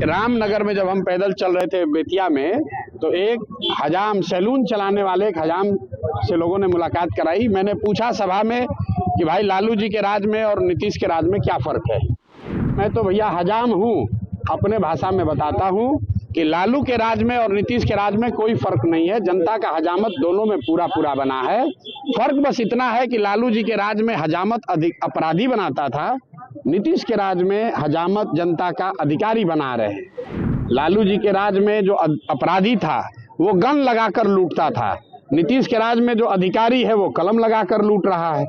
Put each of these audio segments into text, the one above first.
रामनगर में जब हम पैदल चल रहे थे बेतिया में, तो एक हजाम सैलून चलाने वाले एक हजाम से लोगों ने मुलाकात कराई। मैंने पूछा सभा में कि भाई लालू जी के राज में और नीतीश के राज में क्या फर्क है। मैं तो भैया हजाम हूँ, अपने भाषा में बताता हूँ कि लालू के राज में और नीतीश के राज में कोई फर्क नहीं है। जनता का हजामत दोनों में पूरा पूरा बना है। फर्क बस इतना है कि लालू जी के राज में हजामत अपराधी बनाता था, नीतीश के राज में हजामत जनता का अधिकारी बना रहे। लालू जी के राज में जो अपराधी था वो गन लगाकर लूटता था, नीतीश के राज में जो अधिकारी है वो कलम लगाकर लूट रहा है।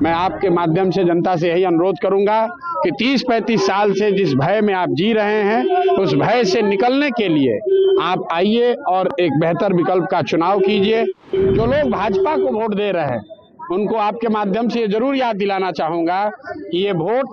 मैं आपके माध्यम से जनता से यही अनुरोध करूंगा कि 30-35 साल से जिस भय में आप जी रहे हैं, उस भय से निकलने के लिए आप आइए और एक बेहतर विकल्प का चुनाव कीजिए। जो लोग भाजपा को वोट दे रहे हैं उनको आपके माध्यम से ये जरूर याद दिलाना चाहूंगा कि ये वोट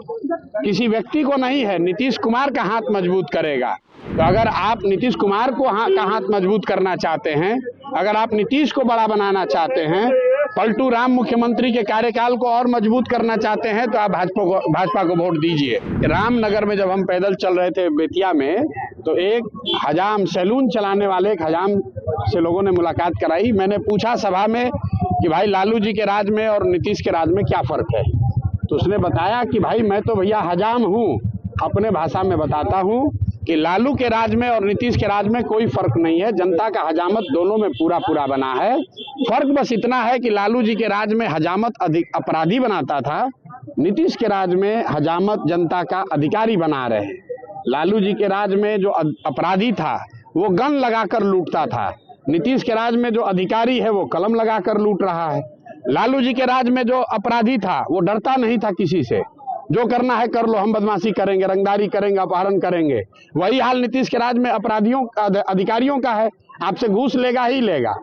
किसी व्यक्ति को नहीं है, नीतीश कुमार का हाथ मजबूत करेगा। तो अगर आप नीतीश कुमार को का हाथ मजबूत करना चाहते हैं, अगर आप नीतीश को बड़ा बनाना चाहते हैं, पलटू राम मुख्यमंत्री के कार्यकाल को और मजबूत करना चाहते हैं, तो आप भाजपा को वोट दीजिए। रामनगर में जब हम पैदल चल रहे थे बेतिया में, तो एक हजाम सैलून चलाने वाले एक हजाम से लोगों ने मुलाकात कराई। मैंने पूछा सभा में कि भाई लालू जी के राज में और नीतीश के राज में क्या फर्क है। तो उसने बताया कि भाई मैं तो भैया हजाम हूँ, अपने भाषा में बताता हूँ कि लालू के राज में और नीतीश के राज में कोई फर्क नहीं है। जनता का हजामत दोनों में पूरा पूरा बना है। फर्क बस इतना है कि लालू जी के राज में हजामत अपराधी बनाता था, नीतीश के राज में हजामत जनता का अधिकारी बना रहे। लालू जी के राज में जो अपराधी था वो गन लगाकर लूटता था, नीतीश के राज में जो अधिकारी है वो कलम लगाकर लूट रहा है। लालू जी के राज में जो अपराधी था वो डरता नहीं था किसी से, जो करना है कर लो, हम बदमाशी करेंगे, रंगदारी करेंगे, अपहरण करेंगे। वही हाल नीतीश के राज में अपराधियों अधिकारियों का है, आपसे घूस लेगा ही लेगा।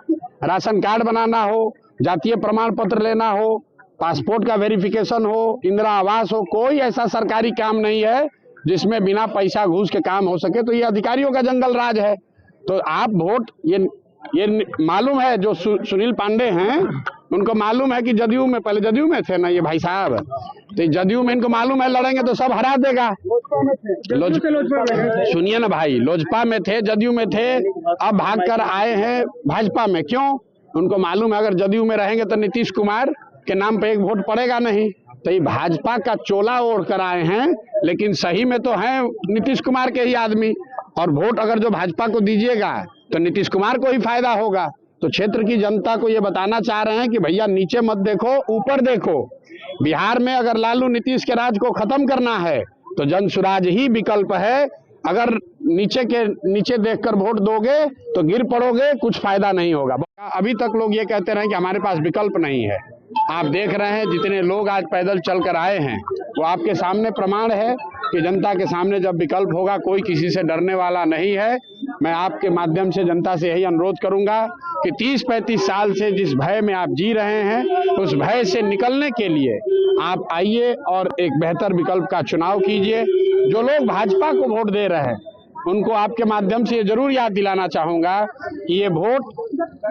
राशन कार्ड बनाना हो, जातीय प्रमाण पत्र लेना हो, पासपोर्ट का वेरिफिकेशन हो, इंदिरा आवास हो, कोई ऐसा सरकारी काम नहीं है जिसमें बिना पैसा घूस के काम हो सके। तो ये अधिकारियों का जंगल राज है। तो आप वोट ये मालूम है, जो सुनील पांडे हैं उनको मालूम है कि जदयू में, पहले जदयू में थे ना ये भाई साहब, तो जदयू में इनको मालूम है लड़ेंगे तो सब हरा देगा। सुनिए ना भाई, लोजपा में थे, जदयू में थे, अब भागकर आए हैं भाजपा में। क्यों? उनको मालूम है अगर जदयू में रहेंगे तो नीतीश कुमार के नाम पे एक वोट पड़ेगा नहीं। तो ये भाजपा का चोला ओढ़ कर आए हैं, लेकिन सही में तो हैं नीतीश कुमार के ही आदमी। और वोट अगर जो भाजपा को दीजिएगा तो नीतीश कुमार को ही फायदा होगा। तो क्षेत्र की जनता को ये बताना चाह रहे हैं कि भैया नीचे मत देखो, ऊपर देखो। बिहार में अगर लालू नीतीश के राज को खत्म करना है तो जन सुराज ही विकल्प है। अगर नीचे देखकर वोट दोगे तो गिर पड़ोगे, कुछ फायदा नहीं होगा। अभी तक लोग ये कहते रहे कि हमारे पास विकल्प नहीं है। आप देख रहे हैं जितने लोग आज पैदल चल कर आए हैं वो आपके सामने प्रमाण है कि जनता के सामने जब विकल्प होगा कोई किसी से डरने वाला नहीं है। मैं आपके माध्यम से जनता से यही अनुरोध करूंगा कि 30-35 साल से जिस भय में आप जी रहे हैं, उस भय से निकलने के लिए आप आइए और एक बेहतर विकल्प का चुनाव कीजिए। जो लोग भाजपा को वोट दे रहे हैं उनको आपके माध्यम से ये जरूर याद दिलाना चाहूंगा कि ये वोट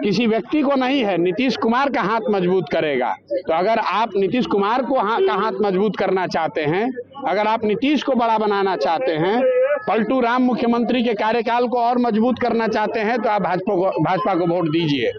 किसी व्यक्ति को नहीं है, नीतीश कुमार का हाथ मजबूत करेगा। तो अगर आप नीतीश कुमार को का हाथ मजबूत करना चाहते हैं, अगर आप नीतीश को बड़ा बनाना चाहते हैं, पलटू राम मुख्यमंत्री के कार्यकाल को और मजबूत करना चाहते हैं, तो आप भाजपा को वोट दीजिए।